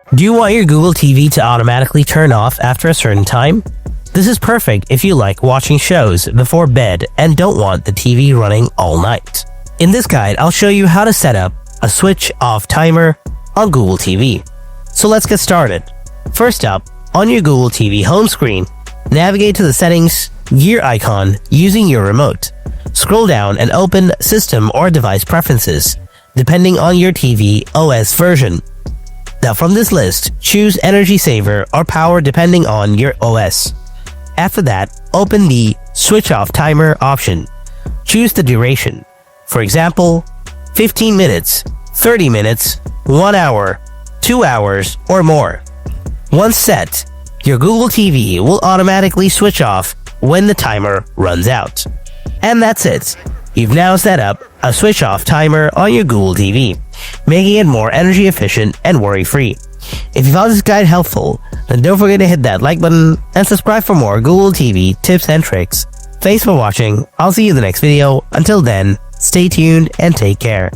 Do you want your Google TV to automatically turn off after a certain time? This is perfect if you like watching shows before bed and don't want the TV running all night. In this guide, I'll show you how to set up a switch off timer on Google TV. So let's get started. First up, on your Google TV home screen, navigate to the settings gear icon using your remote. Scroll down and open System or Device Preferences, depending on your TV OS version. Now from this list, choose Energy Saver or Power depending on your OS. After that, open the Switch Off Timer option. Choose the duration. For example, 15 minutes, 30 minutes, 1 hour, 2 hours, or more. Once set, your Google TV will automatically switch off when the timer runs out. And that's it. You've now set up a switch off timer on your Google TV, making it more energy efficient and worry-free. If you found this guide helpful, then don't forget to hit that like button and subscribe for more Google TV tips and tricks. Thanks for watching. I'll see you in the next video. Until then, stay tuned and take care.